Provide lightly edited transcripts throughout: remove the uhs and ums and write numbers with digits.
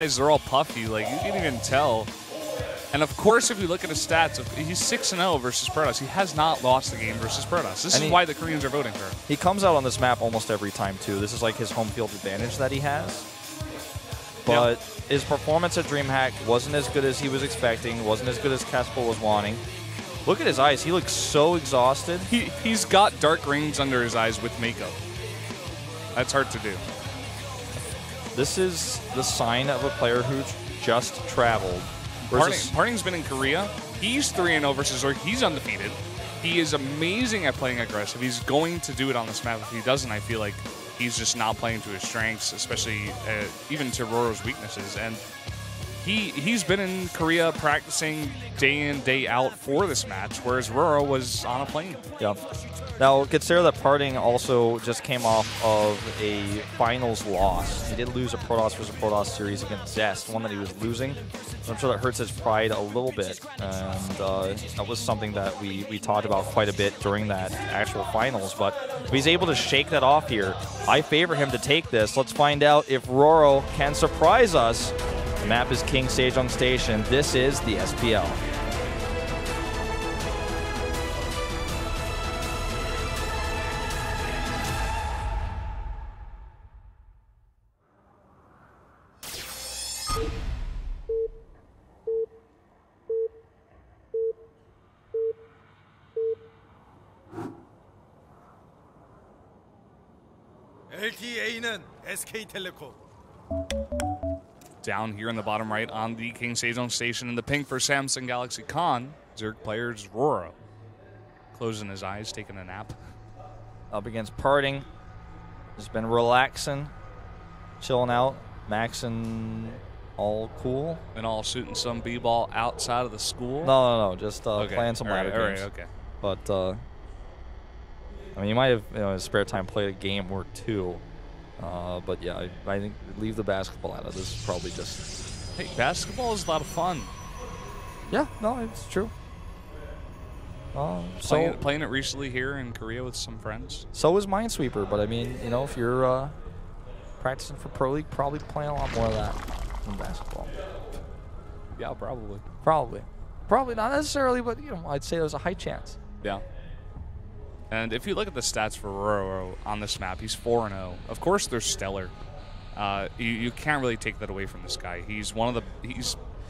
eyes, they're all puffy. Like, you can even tell. And, of course, if you look at his stats, he's 6-0 versus Protoss. He has not lost the game versus Protoss. This is why the Koreans are voting for him. He comes out on this map almost every time, too. This is like his home field advantage that he has. But his performance at DreamHack wasn't as good as he was expecting, wasn't as good as Casper was wanting. Look at his eyes. He looks so exhausted. He's got dark rings under his eyes with makeup. That's hard to do. This is the sign of a player who just traveled. PartinG's been in Korea. He's 3-0 versus Zerg. He's undefeated. He is amazing at playing aggressive. He's going to do it on this map. If he doesn't, I feel like he's just not playing to his strengths, especially even to RorO's weaknesses. And he's been in Korea practicing day in, day out for this match, whereas RorO was on a plane. Yeah. Now, consider that PartinG also just came off of a finals loss. He did lose a Protoss versus Protoss series against Zest, one that he was losing. So I'm sure that hurts his pride a little bit. And that was something that we talked about quite a bit during that actual finals. But if he's able to shake that off here, I favor him to take this. Let's find out if RorO can surprise us. The map is King Sejong Station. This is the SPL. LTA는 SKT114. Down here in the bottom right on the King Sejong Station in the pink for Samsung Galaxy Con, Zerg players RorO. Closing his eyes, taking a nap. Up against PartinG. Just been relaxing, chilling out, maxing all cool. And all shooting some b-ball outside of the school? No, just playing some ladder games. All right, okay. But, I mean, you might have, in his spare time, played a game or two. But yeah, I think leave the basketball out of this. Is probably just. Hey, basketball is a lot of fun. Yeah, no, it's true. Playing it recently here in Korea with some friends. So is Minesweeper, but I mean, you know, if you're practicing for Pro League, probably playing a lot more of that than basketball. Yeah, probably. Probably not necessarily, but you know, I'd say there's a high chance. Yeah. And if you look at the stats for RorO on this map, he's 4-0. Of course, they're stellar. You can't really take that away from this guy. He's one of the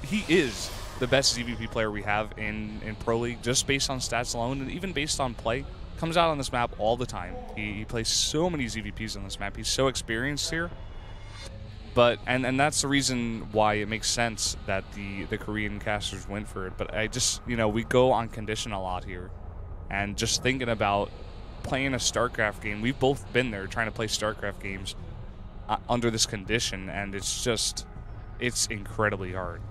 he is the best ZVP player we have in Pro League, just based on stats alone, and even based on play. Comes out on this map all the time. He plays so many ZVPs on this map. He's so experienced here. But and that's the reason why it makes sense that the Korean casters went for it. But I just, you know, we go on condition a lot here. And just thinking about playing a StarCraft game, we've both been there trying to play StarCraft games under this condition, and it's incredibly hard.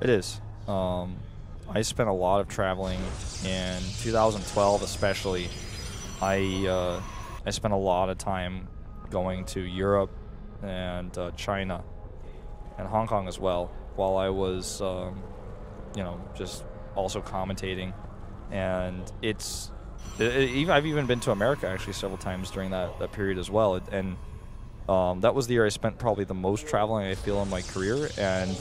It is. I spent a lot of traveling in 2012, especially. I spent a lot of time going to Europe and China and Hong Kong as well, while I was, you know, just also commentating. And I've even been to America actually several times during that period as well. And that was the year I spent probably the most traveling, I feel, in my career. And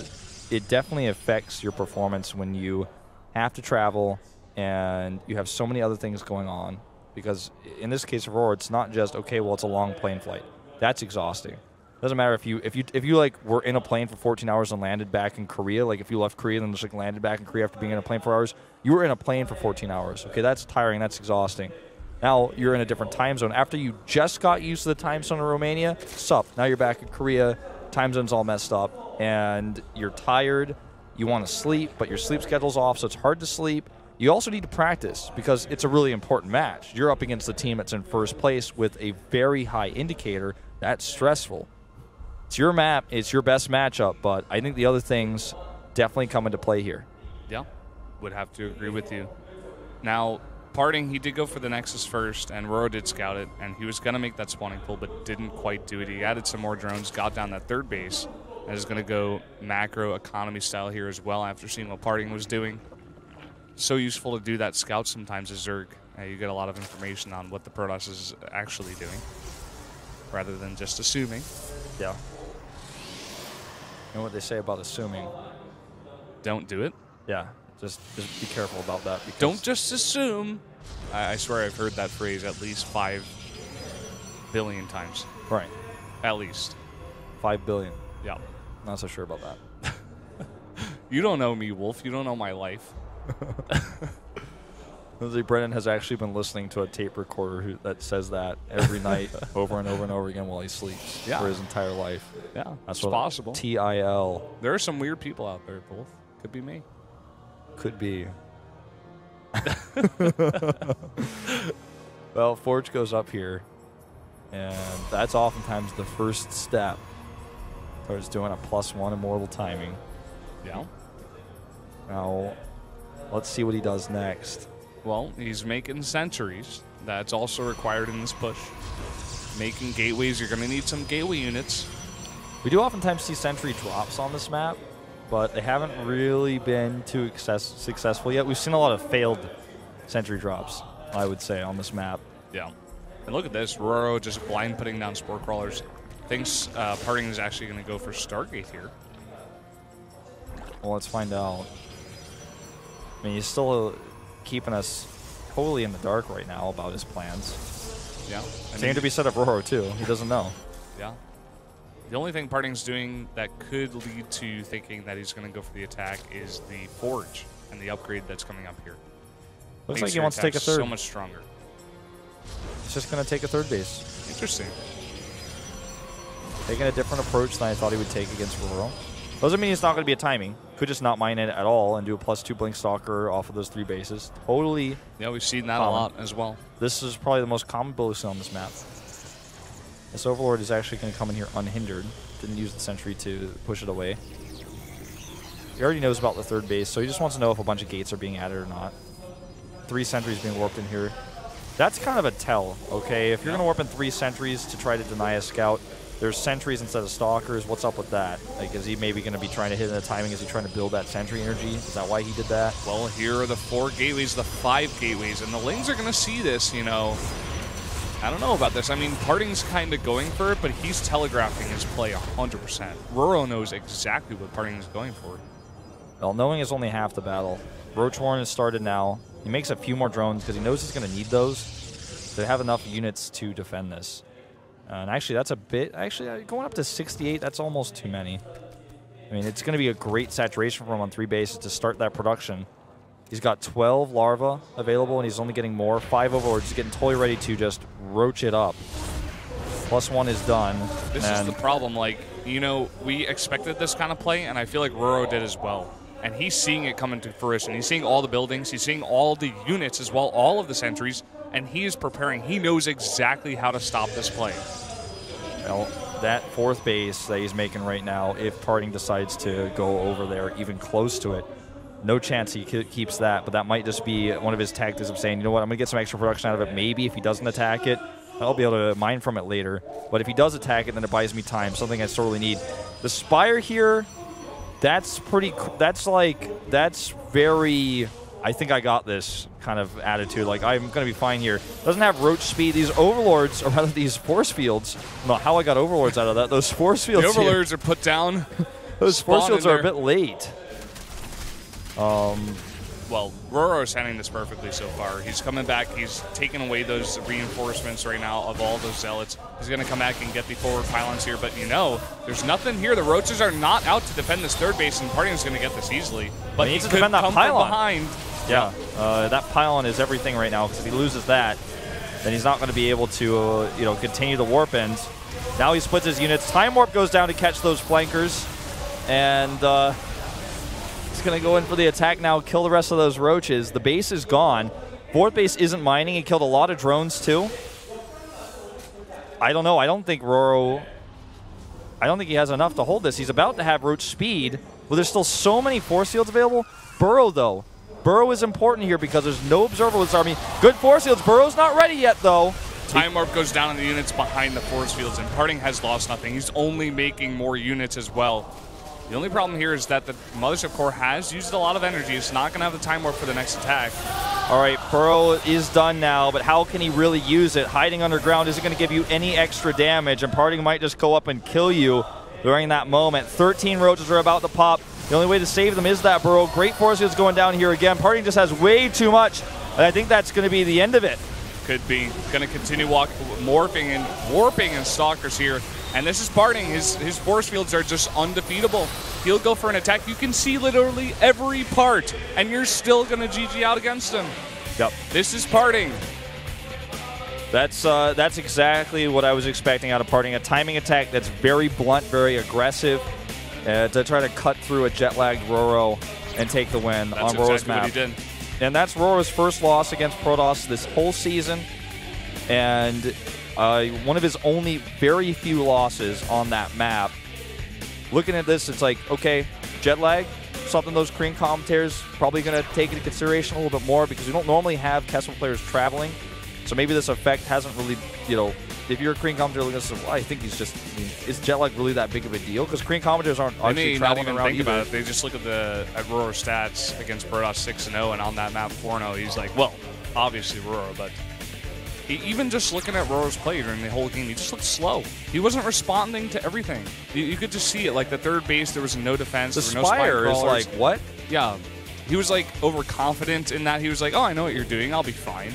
it definitely affects your performance when you have to travel and you have so many other things going on. Because in this case of RorO, it's not just, okay, well, it's a long plane flight. That's exhausting. Doesn't matter if you like were in a plane for 14 hours and landed back in Korea. Like if you left Korea and then just like landed back in Korea after being in a plane for hours, you were in a plane for 14 hours. Okay, that's tiring. That's exhausting. Now you're in a different time zone. After you just got used to the time zone in Romania, sup? Now you're back in Korea. Time zone's all messed up, and you're tired. You want to sleep, but your sleep schedule's off, so it's hard to sleep. You also need to practice because it's a really important match. You're up against the team that's in first place with a very high indicator. That's stressful. It's your map, it's your best matchup, but I think the other things definitely come into play here. Yeah, would have to agree with you. Now, PartinG, he did go for the Nexus first, and RorO did scout it, and he was going to make that spawning pool, but didn't quite do it. He added some more drones, got down that third base, and is going to go macro economy style here as well after seeing what PartinG was doing. So useful to do that scout sometimes as Zerg. You get a lot of information on what the Protoss is actually doing, rather than just assuming. Yeah. You know what they say about assuming? Don't do it. Yeah, just be careful about that. Because Don't just assume. I swear I've heard that phrase at least 5 billion times. Right. At least. 5 billion. Yeah. Not so sure about that. You don't know me, Wolf. You don't know my life. Lindsay Brennan has actually been listening to a tape recorder that says that every night over and over and over again while he sleeps for his entire life. Yeah, That's it's possible. TIL. There are some weird people out there, Wolf. Could be me. Could be. Well, Forge goes up here, and that's oftentimes the first step towards doing a +1 immortal timing. Yeah. Now, let's see what he does next. Well, he's making sentries. That's also required in this push. Making gateways. You're going to need some gateway units. We do oftentimes see sentry drops on this map, but they haven't really been too successful yet. We've seen a lot of failed sentry drops, I would say, on this map. Yeah. And look at this. RorO just blind putting down spore crawlers. Thinks PartinG is actually going to go for Stargate here. Well, let's find out. I mean, he's still keeping us totally in the dark right now about his plans. Yeah. Same to be said of RorO, too. He doesn't know. Yeah. The only thing PartinG's doing that could lead to thinking that he's going to go for the attack is the Forge and the upgrade that's coming up here. Looks Makes like he your wants to take a attack third. so much stronger. He's just going to take a third base. Interesting. Taking a different approach than I thought he would take against RorO. Doesn't mean it's not going to be a timing. Could just not mine it at all and do a +2 Blink Stalker off of those 3 bases. Totally. Yeah, we've seen that common. a lot as well. This is probably the most common bullets on this map. This Overlord is actually going to come in here unhindered. Didn't use the sentry to push it away. He already knows about the third base, so he just wants to know if a bunch of gates are being added or not. 3 sentries being warped in here. That's kind of a tell, okay? If you're going to warp in 3 sentries to try to deny a scout, there's sentries instead of stalkers. What's up with that? Like, is he maybe going to be trying to hit in the timing? Is he trying to build that sentry energy? Is that why he did that? Well, here are the 4 gateways, the 5 gateways, and the Lings are going to see this, you know. I don't know about this. I mean, PartinG's kind of going for it, but he's telegraphing his play 100%. RorO knows exactly what PartinG is going for. Well, knowing is only half the battle. Roachhorn has started now. He makes a few more drones because he knows he's going to need those to have enough units to defend this. And actually, that's a bit... Actually, going up to 68, that's almost too many. I mean, it's going to be a great saturation for him on 3 bases to start that production. He's got 12 larvae available, and he's only getting more. 5 overlords. He's getting totally ready to just roach it up. +1 is done. This is the problem. Like, you know, we expected this kind of play, and I feel like RorO did as well. And he's seeing it come into fruition. He's seeing all the buildings. He's seeing all the units as well, all of the sentries, and he is preparing. He knows exactly how to stop this play. Well, that 4th base that he's making right now, if PartinG decides to go over there even close to it, no chance he keeps that, but that might just be one of his tactics of saying, you know what, I'm going to get some extra production out of it. Maybe if he doesn't attack it, I'll be able to mine from it later. But if he does attack it, then it buys me time, something I sorely need. The Spire here, that's pretty, that's very, I think I got this kind of attitude. Like, I'm going to be fine here. Doesn't have roach speed. These overlords, or rather these force fields, I don't know how I got overlords out of that. Those force fields The overlords are put down. Those force fields are a bit late. Well, RorO is handling this perfectly so far. He's coming back. He's taking away those reinforcements right now of all those zealots. He's going to come back and get the forward pylons here. But, you know, there's nothing here. The roaches are not out to defend this 3rd base, and PartinG's going to get this easily. But he needs he to defend that come pylon. From behind. Yeah, that pylon is everything right now, because if he loses that, then he's not going to be able to, you know, continue the warp ends. Now he splits his units. Time Warp goes down to catch those flankers, and he's going to go in for the attack now, kill the rest of those roaches. The base is gone. 4th base isn't mining. He killed a lot of drones, too. I don't know. I don't think RorO... I don't think he has enough to hold this. He's about to have roach speed. Well, there's still so many force fields available. Burrow, though. Burrow is important here because there's no observer with this army. Good force fields. Burrow's not ready yet, though. Time Warp goes down on the units behind the force fields, and PartinG has lost nothing. He's only making more units as well. The only problem here is that the Mothership Core has used a lot of energy. It's not going to have the Time Warp for the next attack. All right, Burrow is done now, but how can he really use it? Hiding underground isn't going to give you any extra damage, and PartinG might just go up and kill you. during that moment. 13 roaches are about to pop. The only way to save them is that burrow. Great force is going down here again. PartinG just has way too much, and I think that's going to be the end of it. Could be. Going to continue morphing and warping and stalkers here. And this is PartinG. His force fields are just undefeatable. He'll go for an attack. You can see literally every part, and you're still going to GG out against him. Yep. This is PartinG. That's exactly what I was expecting out of PartinG. A timing attack that's very blunt, very aggressive, to try to cut through a jet-lagged RorO and take the win on RorO's map. What he did. And that's RorO's first loss against Protoss this whole season, and one of his only very few losses on that map. Looking at this, it's like, okay, jet lag, something those Korean commentators probably going to take into consideration a little bit more, because we don't normally have Kessel players traveling. So maybe this effect hasn't really, if you're a Korean commentator looking at this, well, I think he's just, is jet lag really that big of a deal? Because Korean commentators aren't actually traveling around think either. about it. They just look at RorO stats against Protoss 6-0, and on that map 4-0, he's like, well, obviously RorO, but even just looking at RorO's play during the whole game, he just looked slow. He wasn't responding to everything. You could just see it. Like the third base, there was no defense. The there were no Spire is like, what? Yeah. He was like overconfident in that. He was like, oh, I know what you're doing. I'll be fine.